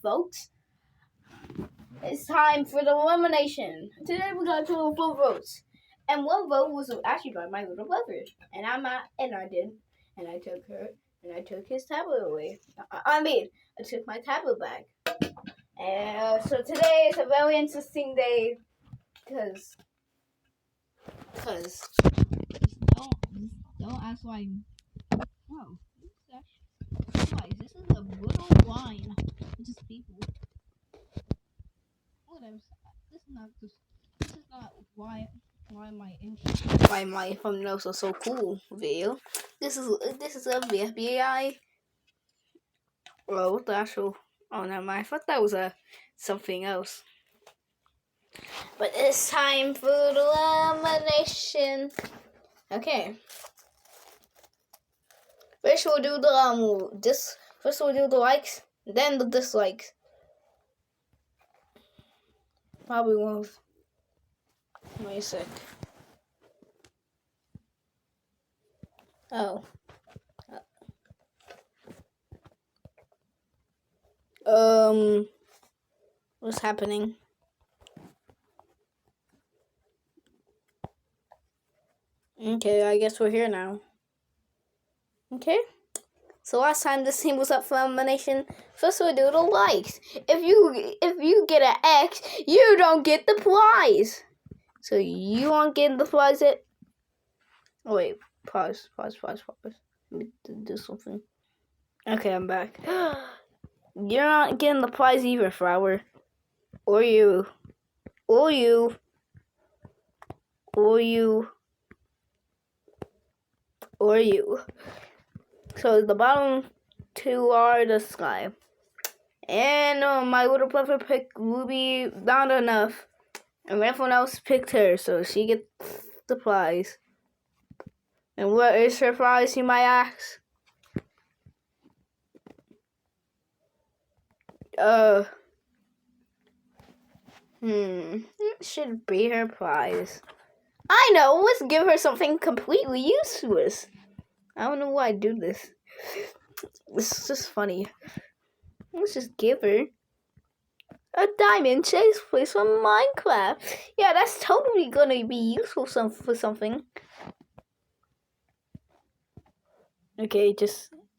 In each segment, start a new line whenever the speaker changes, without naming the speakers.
folks. It's time for the elimination. Today we got 4 votes. And one vote was actually by my little brother. And I took his tablet away. I took my tablet back. And so today is a very interesting day because don't ask why. Oh, this is a little line. It's just people. Whatever. This is not why my thumbnails are so cool video. This is a FBI. Well, what the actual? Oh, never mind. I thought that was something else. But it's time for the elimination. Okay. First we'll do the First we'll do the likes, then the dislikes. Probably won't. Wait a sec. Oh. What's happening? Okay, I guess we're here now. Okay. So last time this team was up for elimination, first we'll do the likes. If you get an X, you don't get the prize. So you won't get the prize yet. Oh wait, pause. Let me do something. Okay, I'm back. You're not getting the prize either, Flower. Or you. So the bottom 2 are the sky. And my little brother picked Ruby not enough. And everyone else picked her, so she gets the prize. And what is her prize, you might ask? It should be her prize. I know, let's give her something completely useless. I don't know why I do this. This is just funny. Let's just give her a diamond chase place from Minecraft. Yeah, that's totally gonna be useful for something. Okay,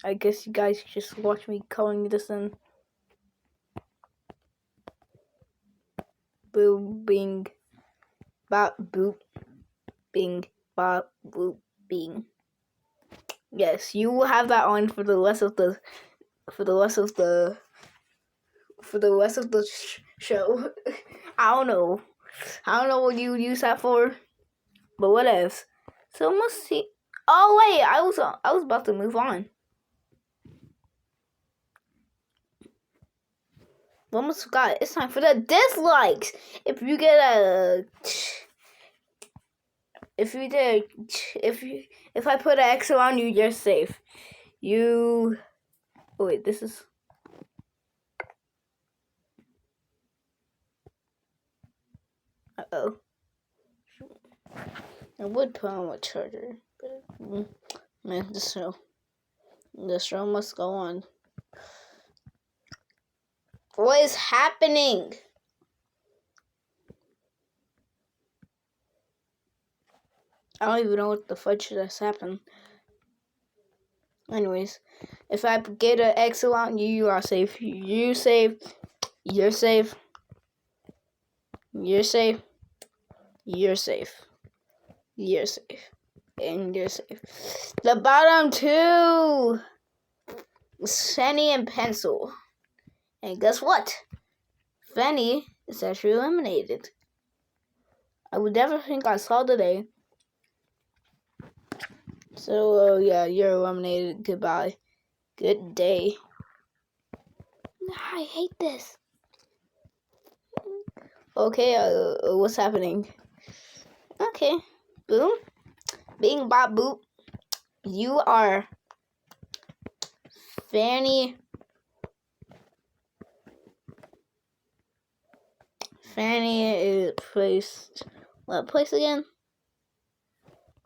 I guess you guys just watch me calling this in. Boop, bing, bop, boop, bing, bop, boop, bing. Yes, you will have that on for the rest of the show. I don't know what you use that for, but what else? So let's see. Oh wait, I was about to move on. Almost forgot. It's time for the dislikes. If I put an X around you, you're safe. Oh wait, this is. Uh-oh. I would put on a charger, but man, this show must go on. What is happening? I don't even know what the fudge just happened. Anyways, if I get an X around you, you are safe. You're safe. You're safe. You're safe. You're safe. You're safe. And you're safe. The bottom 2 is Fanny and Pencil. And guess what? Fanny is actually eliminated. I would never think I saw today. So, yeah, you're eliminated. Goodbye. Good day. I hate this. Okay, what's happening? Okay. Boom. Bing, bop, boop. You are Fanny. Fanny is placed. What place again?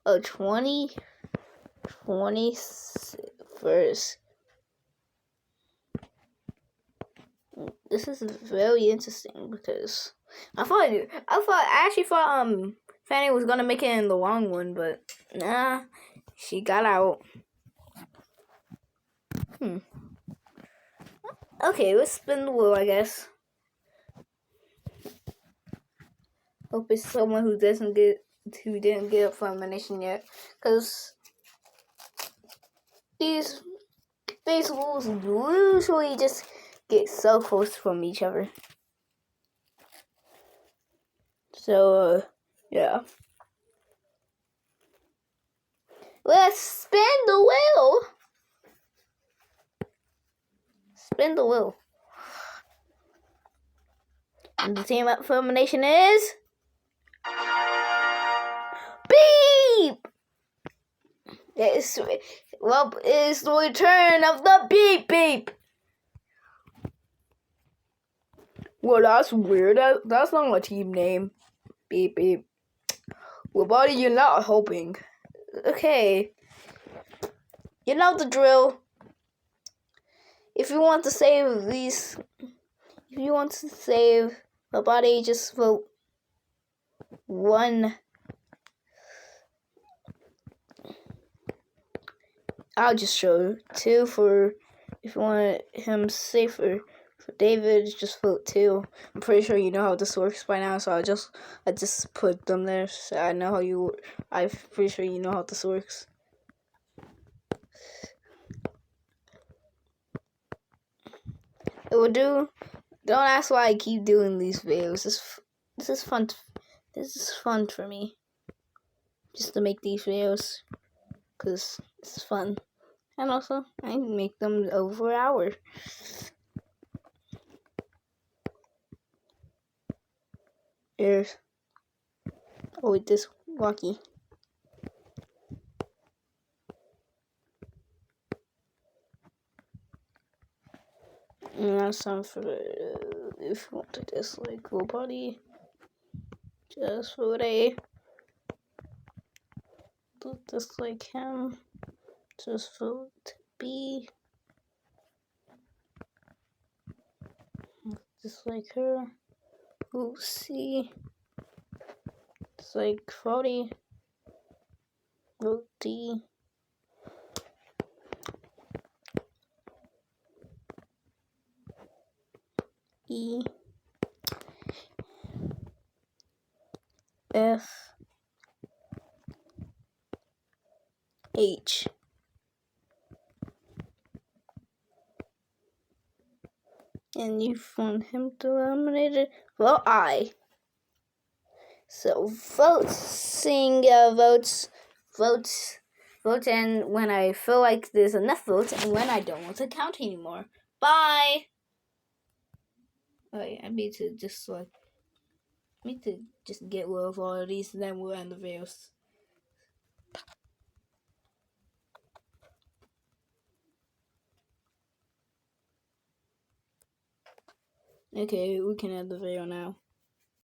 Oh, 21st. This is very interesting because I actually thought Fanny was gonna make it in the long one, but nah, she got out. Okay, let's spin the wheel, I guess. Hope it's someone who didn't get up for elimination yet, because these rules usually just get so close from each other. So yeah. Let's spin the wheel. Spin the wheel. And the team up for elimination is Beep! It's the return of the Beep Beep. Well, that's weird. That's not my team name. Beep Beep. Well, buddy, you're not helping. Okay. You know the drill. If you want to save my body, just vote 1. I'll just show 2 for if you want him safer. For David, just vote 2. I'm pretty sure you know how this works by now, so I just put them there. So I'm pretty sure you know how this works. It will do. Don't ask why I keep doing these videos. This is fun. This is fun for me. Just to make these videos, cause it's fun, and also I make them over an hour. Wait, this walkie. And that's time for if you want to dislike your body, just vote A. Don't dislike him, just vote B. Dislike her, vote C. Dislike Frody, vote D. E, F, H. And you want him to eliminate it? Well, I. So vote, and when I feel like there's enough votes, and when I don't want to count anymore. Bye. Wait, I need to just get rid of all of these, and then we'll end the videos. Okay, we can end the video now.